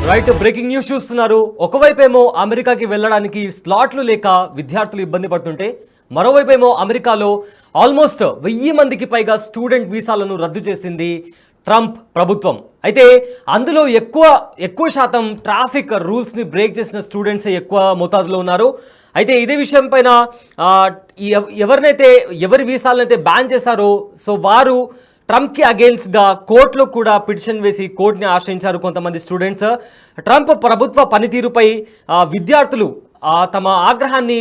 Right, breaking news చూస్తున్నారు. ఒకవైపేమో అమెరికాకి వెళ్ళడానికి స్లాట్లు లేక విద్యార్థులు ఇబ్బంది పడుతుంటే, మరోవైపేమో అమెరికాలో ఆల్మోస్ట్ 1000 మందికి పైగా స్టూడెంట్ వీసాలను రద్దు చేసింది ట్రంప్ ప్రభుత్వం. అయితే అందులో ఎక్కువ శాతం ట్రాఫిక్ రూల్స్ని బ్రేక్ చేసిన స్టూడెంట్స్ ఎక్కువ మోతాదులో ఉన్నారు. అయితే ఇదే విషయం పైన ఎవరి వీసాలనైతే బ్యాన్ చేశారో సో వారు ట్రంప్కి అగేన్స్ట్గా కోర్టులో కూడా పిటిషన్ వేసి కోర్టుని ఆశ్రయించారు కొంతమంది స్టూడెంట్స్. ట్రంప్ ప్రభుత్వ పనితీరుపై విద్యార్థులు తమ ఆగ్రహాన్ని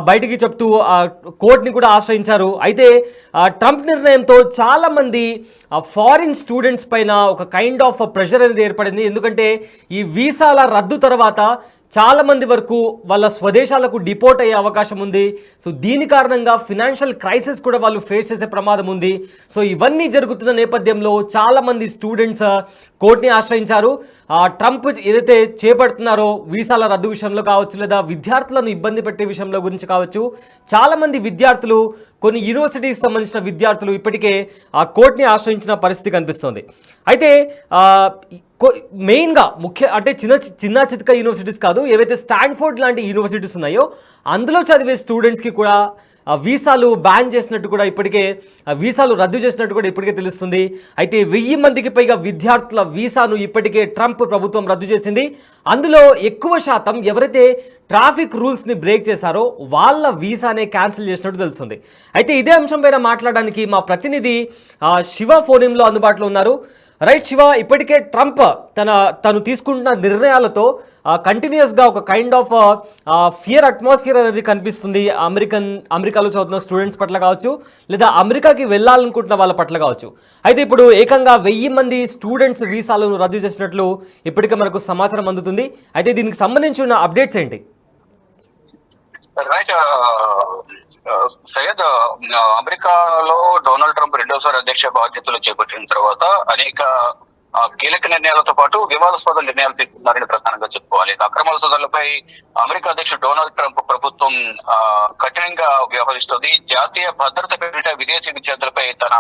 బయటికి చెప్తూ కోర్టుని కూడా ఆశ్రయించారు. అయితే ట్రంప్ నిర్ణయంతో చాలామంది ఫారిన్ స్టూడెంట్స్ పైన ఒక కైండ్ ఆఫ్ ప్రెషర్ అనేది ఏర్పడింది. ఎందుకంటే ఈ వీసాల రద్దు తర్వాత చాలామంది వరకు వాళ్ళ స్వదేశాలకు డిపోర్ట్ అయ్యే అవకాశం ఉంది. సో దీని కారణంగా ఫినాన్షియల్ క్రైసిస్ కూడా వాళ్ళు ఫేస్ చేసే ప్రమాదం ఉంది. సో ఇవన్నీ జరుగుతున్న నేపథ్యంలో చాలామంది స్టూడెంట్స్ కోర్టుని ఆశ్రయించారు. ట్రంప్ ఏదైతే చేపడుతున్నారో వీసాల రద్దు విషయంలో కావచ్చు, లేదా విద్యార్థులను ఇబ్బంది పెట్టే విషయంలో గురించి కావచ్చు, చాలామంది విద్యార్థులు, కొన్ని యూనివర్సిటీకి సంబంధించిన విద్యార్థులు ఇప్పటికే ఆ కోర్టుని ఆశ్రయించిన పరిస్థితి కనిపిస్తుంది. అయితే మెయిన్గా అంటే చిన్న చితక యూనివర్సిటీస్ కాదు, ఏవైతే స్టాన్ఫోర్డ్ లాంటి యూనివర్సిటీస్ ఉన్నాయో అందులో చదివే స్టూడెంట్స్కి కూడా వీసాలు బ్యాన్ చేసినట్టు కూడా ఇప్పటికే, వీసాలు రద్దు చేసినట్టు కూడా ఇప్పటికే తెలుస్తుంది. అయితే 1000 మందికి పైగా విద్యార్థుల వీసాను ఇప్పటికే ట్రంప్ ప్రభుత్వం రద్దు చేసింది. అందులో ఎక్కువ శాతం ఎవరైతే ట్రాఫిక్ రూల్స్ని బ్రేక్ చేశారో వాళ్ళ వీసానే క్యాన్సిల్ చేసినట్టు తెలుస్తుంది. అయితే ఇదే అంశం పైన మాట్లాడడానికి మా ప్రతినిధి శివ ఫోన్లో అందుబాటులో ఉన్నారు. రైట్ శివ, ఇప్పటికే ట్రంప్ తను తీసుకుంటున్న నిర్ణయాలతో కంటిన్యూస్గా ఒక కైండ్ ఆఫ్ ఫియర్ అట్మాస్ఫియర్ అనేది కనిపిస్తుంది అమెరికాలో చదువుతున్న స్టూడెంట్స్ పట్ల కావచ్చు, లేదా అమెరికాకి వెళ్ళాలనుకుంటున్న వాళ్ళ పట్ల కావచ్చు. అయితే ఇప్పుడు ఏకంగా 1000 మంది స్టూడెంట్స్ వీసాలను రద్దు చేసినట్లు ఇప్పటికే మనకు సమాచారం అందుతుంది. అయితే దీనికి సంబంధించిన అప్డేట్స్ ఏంటి? రైట్ సయ్యద్, అమెరికాలో డొనాల్డ్ ట్రంప్ రెండోసారి అధ్యక్ష బాధ్యతలు చేపట్టిన తర్వాత అనేక కీలక నిర్ణయాలతో పాటు వివాదాస్పద నిర్ణయాలు తీసుకున్నారని ప్రధానంగా చెప్పుకోవాలి. అక్రమాల సోదరులపై అమెరికా అధ్యక్షుడు డొనాల్డ్ ట్రంప్ ప్రభుత్వం కఠినంగా వ్యవహరిస్తుంది. జాతీయ భద్రత పేరిట విదేశీ విద్యార్థులపై తన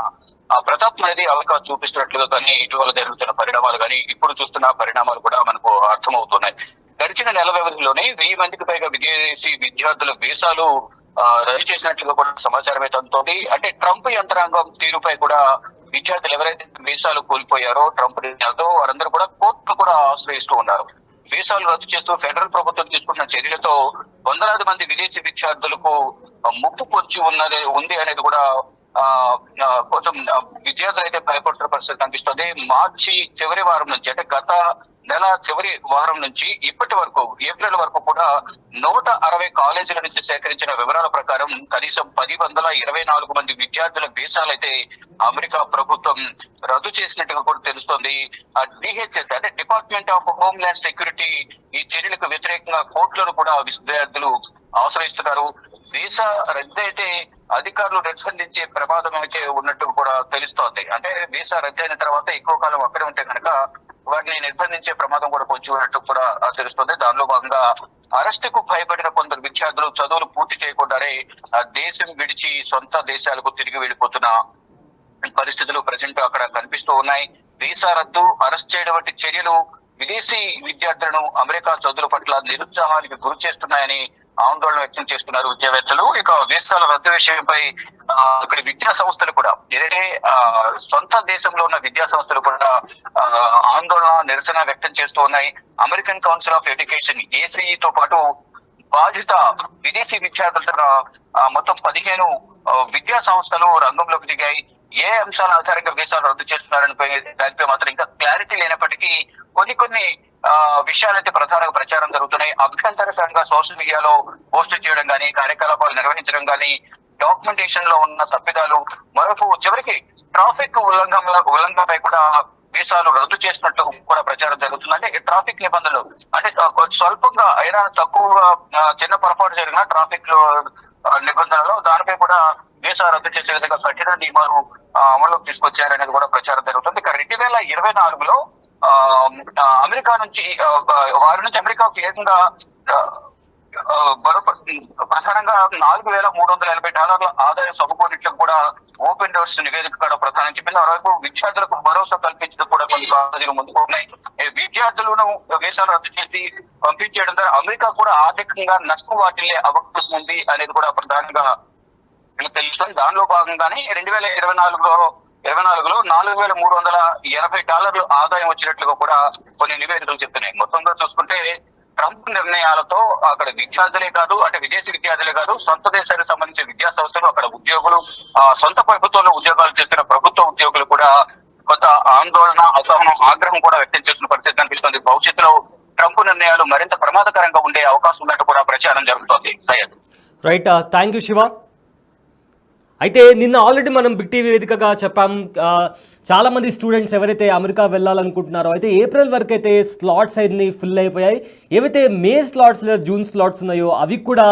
ప్రతాపం అనేది అమెరికా చూపిస్తున్నట్లుగా కానీ, ఇటీవల జరుగుతున్న పరిణామాలు కానీ, ఇప్పుడు చూస్తున్న పరిణామాలు కూడా మనకు అర్థమవుతున్నాయి. గడిచిన నెల వ్యవధిలోనే 1000 మందికి పైగా విదేశీ విద్యార్థుల వీసాలు రద్దు చేసినట్లుగా కూడా సమాచారం అయితే అందుతోంది. అంటే ట్రంప్ యంత్రాంగం తీరుపై కూడా విద్యార్థులు ఎవరైతే వీసాలు కోల్పోయారో ట్రంప్ నిర్ణయాలతో వారందరూ కూడా కోర్టును కూడా ఆశ్రయిస్తూ ఉన్నారు. వీసాలు రద్దు చేస్తూ ఫెడరల్ ప్రభుత్వం తీసుకున్న చర్యలతో వందలాది మంది విదేశీ విద్యార్థులకు ముప్పు పొంచి ఉంది అనేది కూడా కొంచెం విద్యార్థులు అయితే భయపడుతున్న పరిస్థితి కనిపిస్తుంది. మార్చి చివరి వారం నుంచి, అంటే గత నెల చివరి వారం నుంచి ఇప్పటి వరకు ఏప్రిల్ వరకు కూడా 160 కాలేజీల నుంచి సేకరించిన వివరాల ప్రకారం కనీసం 1024 మంది విద్యార్థుల వీసాలైతే అమెరికా ప్రభుత్వం రద్దు చేసినట్టుగా కూడా తెలుస్తోంది. డిహెచ్ఎస్ అంటే department of home land security ఈ చర్యలకు వ్యతిరేకంగా కోర్టులను కూడా విద్యార్థులు ఆశ్రయిస్తున్నారు. వీసా రద్దు అయితే అధికారులు నిర్బంధించే ప్రమాదం అయితే ఉన్నట్టు కూడా తెలుస్తోంది. అంటే వీసా రద్దు అయిన తర్వాత ఎక్కువ కాలం అక్కడే ఉంటే కనుక వారిని నిర్బంధించే ప్రమాదం కూడా పొంచి ఉన్నట్టు కూడా తెలుస్తుంది. దానిలో భాగంగా అరెస్టుకు భయపడిన కొందరు విద్యార్థులు చదువులు పూర్తి చేయకుండానే దేశం విడిచి సొంత దేశాలకు తిరిగి వెళ్ళిపోతున్న పరిస్థితులు ప్రజెంట్ అక్కడ కనిపిస్తూ ఉన్నాయి. వీసా రద్దు, అరెస్ట్ చేయడం వంటి చర్యలు విదేశీ విద్యార్థులను అమెరికా చదువుల పట్ల నిరుత్సాహానికి గురి చేస్తున్నాయని ఆందోళన వ్యక్తం చేస్తున్నారు విద్యావేత్తలు. ఇక వీసాల రద్దు విషయంపై ఇక్కడ విద్యా సంస్థలు కూడా, ఏదైతే సొంత దేశంలో ఉన్న విద్యా సంస్థలు కూడా ఆందోళన నిరసన వ్యక్తం చేస్తూ ఉన్నాయి. అమెరికన్ కౌన్సిల్ ఆఫ్ ఎడ్యుకేషన్ ఏసీఈతో పాటు బాధిత విదేశీ విద్యార్థుల మొత్తం 15 విద్యా సంస్థలు రంగంలోకి దిగాయి. ఏ అంశాల ఆధారంగా వీసాలు రద్దు చేస్తున్నారని దానిపై మాత్రం ఇంకా క్లారిటీ లేనప్పటికీ కొన్ని విషయాలైతే ప్రధానంగా ప్రచారం జరుగుతున్నాయి. అభ్యంతరకరంగా సోషల్ మీడియాలో పోస్ట్ చేయడం కానీ, కార్యకలాపాలు నిర్వహించడం కానీ, డాక్యుమెంటేషన్ లో ఉన్న తప్పిదాలు, మరొక చివరికి ట్రాఫిక్ ఉల్లంఘనపై కూడా వీసాలు రద్దు చేసినట్టు కూడా ప్రచారం జరుగుతుంది. అంటే ట్రాఫిక్ నిబంధనలు అంటే స్వల్పంగా అయినా తక్కువగా చిన్న పొరపాటు జరిగిన ట్రాఫిక్ నిబంధనలు దానిపై కూడా వీసా రద్దు చేసే విధంగా కఠిన నియమాలు అమల్లోకి తీసుకొచ్చారనేది కూడా ప్రచారం జరుగుతుంది. ఇక 2024లో అమెరికా నుంచి వారి నుంచి అమెరికాకు ఏకంగా ప్రధానంగా $4,380 ఆదాయం సమకూరినట్లు కూడా ఓపెన్ డోర్స్ నివేదిక కూడా ప్రధానం చెప్పింది. మరోవైపు విద్యార్థులకు భరోసా కల్పించడం కూడా కొన్ని కాలేజీలు ముందుకు ఉన్నాయి. విద్యార్థులను వీసాలు రద్దు చేసి పంపించేయడం ద్వారా అమెరికా కూడా ఆర్థికంగా నష్టం వాటిల్లే అవకాశం ఉంది అనేది కూడా ప్రధానంగా తెలుస్తుంది. దానిలో భాగంగానే 2024లో $4,380 ఆదాయం వచ్చినట్లుగా కూడా కొన్ని నివేదికలు చెప్తున్నాయి. మొత్తంగా చూసుకుంటే ట్రంప్ నిర్ణయాలతో అక్కడ విద్యార్థులే కాదు, అంటే విదేశీ విద్యార్థులే కాదు, సొంత దేశానికి సంబంధించిన విద్యా సంస్థలు, అక్కడ ఉద్యోగులు, సొంత ప్రభుత్వంలో ఉద్యోగాలు చేస్తున్న ప్రభుత్వ ఉద్యోగులు కూడా కొంత ఆందోళన, అసహనం, ఆగ్రహం కూడా వ్యక్తం చేస్తున్న పరిస్థితి కనిపిస్తుంది. భవిష్యత్తులో ట్రంప్ నిర్ణయాలు మరింత ప్రమాదకరంగా ఉండే అవకాశం ఉన్నట్టు కూడా ప్రచారం జరుగుతోంది. Syed. Right, thank you Shiva. అయితే నిన్న ఆల్రెడీ మనం బిగ్ టీవీ వేదికగా చెప్పాం, చాలామంది స్టూడెంట్స్ ఎవరైతే అమెరికా వెళ్ళాలనుకుంటున్నారో అయితే ఏప్రిల్ వరకు అయితే స్లాట్స్ అన్ని ఫిల్ అయిపోయాయి. ఏవైతే మే స్లాట్స్ లేదా జూన్ స్లాట్స్ ఉన్నాయో అవి కూడా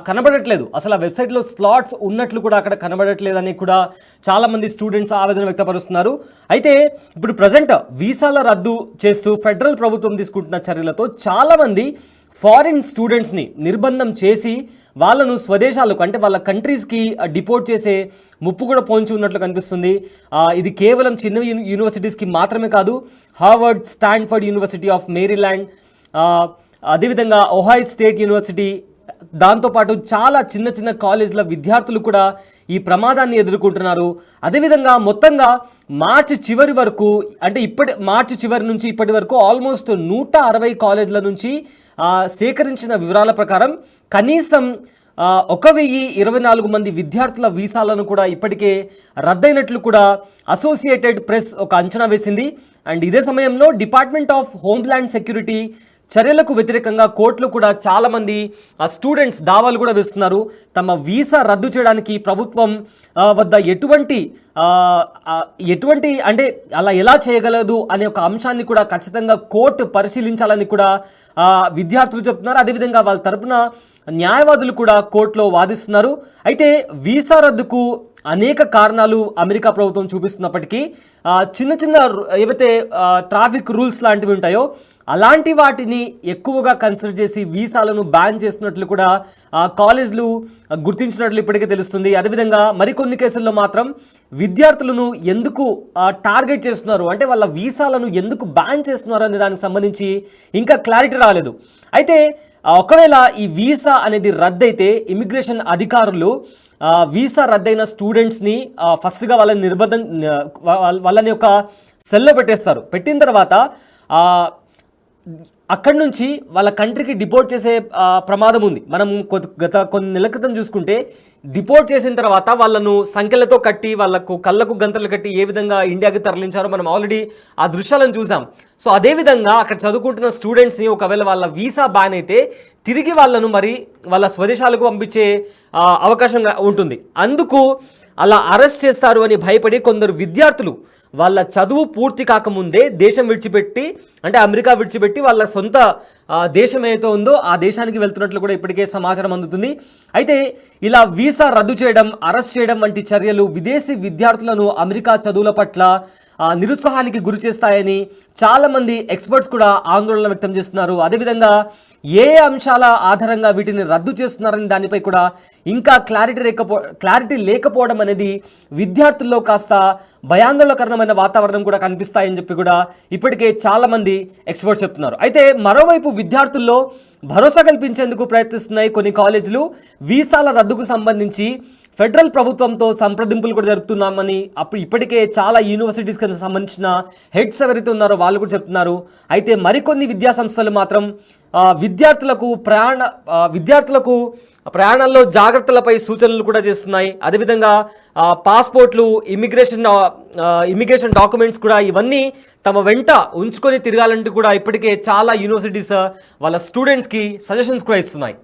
కనబడట్లేదు. అసలు ఆ వెబ్సైట్లో స్లాట్స్ ఉన్నట్లు కూడా అక్కడ కనబడట్లేదు అని కూడా చాలామంది స్టూడెంట్స్ ఆవేదన వ్యక్తపరుస్తున్నారు. అయితే ఇప్పుడు ప్రజెంట్ వీసాల రద్దు చేస్తూ ఫెడరల్ ప్రభుత్వం తీసుకుంటున్న చర్యలతో చాలామంది ఫారిన్ స్టూడెంట్స్ని నిర్బంధం చేసి వాళ్ళను స్వదేశాలకు, అంటే వాళ్ళ కంట్రీస్కి డిపోర్ట్ చేసే ముప్పు కూడా పోంచి ఉన్నట్లు కనిపిస్తుంది. ఇది కేవలం చిన్న యూనివర్సిటీస్కి మాత్రమే కాదు, Harvard, Stanford university of Maryland, అదేవిధంగా ఒహాయో స్టేట్ యూనివర్సిటీ, దాంతోపాటు చాలా చిన్న చిన్న కాలేజీల విద్యార్థులు కూడా ఈ ప్రమాదాన్ని ఎదుర్కొంటున్నారు. అదేవిధంగా మొత్తంగా మార్చి చివరి వరకు, అంటే మార్చి చివరి నుంచి ఇప్పటి వరకు ఆల్మోస్ట్ 160 కాలేజీల నుంచి సేకరించిన వివరాల ప్రకారం కనీసం 1,024 మంది విద్యార్థుల వీసాలను కూడా ఇప్పటికే రద్దయినట్లు కూడా అసోసియేటెడ్ ప్రెస్ ఒక అంచనా వేసింది. అండ్ ఇదే సమయంలో డిపార్ట్మెంట్ ఆఫ్ హోమ్ల్యాండ్ సెక్యూరిటీ చర్యలకు వ్యతిరేకంగా కోర్టులు కూడా చాలామంది స్టూడెంట్స్ దావాలు కూడా వేస్తున్నారు. తమ వీసా రద్దు చేయడానికి ప్రభుత్వం వద్ద ఎటువంటి అంటే అలా ఎలా చేయగలదు అనే ఒక అంశాన్ని కూడా ఖచ్చితంగా కోర్టు పరిశీలించాలని కూడా విద్యార్థులు చెప్తున్నారు. అదేవిధంగా వాళ్ళ తరపున న్యాయవాదులు కూడా కోర్టులో వాదిస్తున్నారు. అయితే వీసా రద్దుకు అనేక కారణాలు అమెరికా ప్రభుత్వం చూపిస్తున్నప్పటికీ చిన్న చిన్న ఏవైతే ట్రాఫిక్ రూల్స్ లాంటివి ఉంటాయో అలాంటి వాటిని ఎక్కువగా కన్సిడర్ చేసి వీసాలను బ్యాన్ చేస్తున్నట్లు కూడా కాలేజీలు గుర్తించినట్లు ఇప్పటికే తెలుస్తుంది. అదేవిధంగా మరికొన్ని కేసుల్లో మాత్రం విద్యార్థులను ఎందుకు టార్గెట్ చేస్తున్నారు, అంటే వాళ్ళ వీసాలను ఎందుకు బ్యాన్ చేస్తున్నారు అనే దానికి సంబంధించి ఇంకా క్లారిటీ రాలేదు. అయితే ఒకవేళ ఈ వీసా అనేది రద్దయితే ఇమిగ్రేషన్ అధికారులు వీసా రద్దయిన స్టూడెంట్స్ని ఫస్ట్గా వాళ్ళని ఒక సెల్లో పెట్టేస్తారు. పెట్టిన తర్వాత అక్కడి నుంచి వాళ్ళ కంట్రీకి డిపోర్ట్ చేసే ప్రమాదం ఉంది. మనం గత కొన్ని నెలల క్రితం చూసుకుంటే డిపోర్ట్ చేసిన తర్వాత వాళ్ళను సంఖ్యలతో కట్టి వాళ్ళకు కళ్ళకు గంతలు కట్టి ఏ విధంగా ఇండియాకి తరలించారో మనం ఆల్రెడీ ఆ దృశ్యాలను చూసాం. సో అదేవిధంగా అక్కడ చదువుకుంటున్న స్టూడెంట్స్ని ఒకవేళ వాళ్ళ వీసా బ్యాన్ అయితే తిరిగి వాళ్ళను మరి వాళ్ళ స్వదేశాలకు పంపించే అవకాశం ఉంటుంది. అందుకు అలా అరెస్ట్ చేస్తారు అని భయపడి కొందరు విద్యార్థులు వాళ్ళ చదువు పూర్తి కాకముందే దేశం విడిచిపెట్టి, అంటే అమెరికా విడిచిపెట్టి వాళ్ళ సొంత దేశం ఏదైతే ఉందో ఆ దేశానికి వెళ్తున్నట్లు కూడా ఇప్పటికే సమాచారం అందుతుంది. అయితే ఇలా వీసా రద్దు చేయడం, అరెస్ట్ చేయడం వంటి చర్యలు విదేశీ విద్యార్థులను అమెరికా చదువుల పట్ల నిరుత్సాహానికి గురి చేస్తాయని చాలామంది ఎక్స్పర్ట్స్ కూడా ఆందోళన వ్యక్తం చేస్తున్నారు. అదేవిధంగా ఏ అంశాల ఆధారంగా వీటిని రద్దు చేస్తున్నారని దానిపై కూడా ఇంకా క్లారిటీ లేకపోవడం అనేది విద్యార్థుల్లో కాస్త భయాందోళనకరమైన వాతావరణం కూడా కనిపిస్తాయని చెప్పి కూడా ఇప్పటికే చాలామంది ఎక్స్పర్ట్స్ చెప్తున్నారు. అయితే మరోవైపు విద్యార్థుల్లో భరోసా కల్పించేందుకు ప్రయత్నిస్తున్నాయి కొన్ని కాలేజీలు. వీసాల రద్దుకు సంబంధించి ఫెడరల్ ప్రభుత్వంతో సంప్రదింపులు కూడా జరుపుతున్నామని ఇప్పటికే చాలా యూనివర్సిటీస్కి సంబంధించిన హెడ్స్ ఎవరైతే ఉన్నారో వాళ్ళు కూడా చెప్తున్నారు. అయితే మరికొన్ని విద్యా సంస్థలు మాత్రం విద్యార్థులకు ప్రయాణాల్లో జాగ్రత్తలపై సూచనలు కూడా చేస్తున్నాయి. అదేవిధంగా పాస్పోర్ట్లు, ఇమిగ్రేషన్ డాక్యుమెంట్స్ కూడా ఇవన్నీ తమ వెంట ఉంచుకొని తిరగాలంటూ కూడా ఇప్పటికే చాలా యూనివర్సిటీస్ వాళ్ళ స్టూడెంట్స్కి సజెషన్స్ కూడా ఇస్తున్నాయి.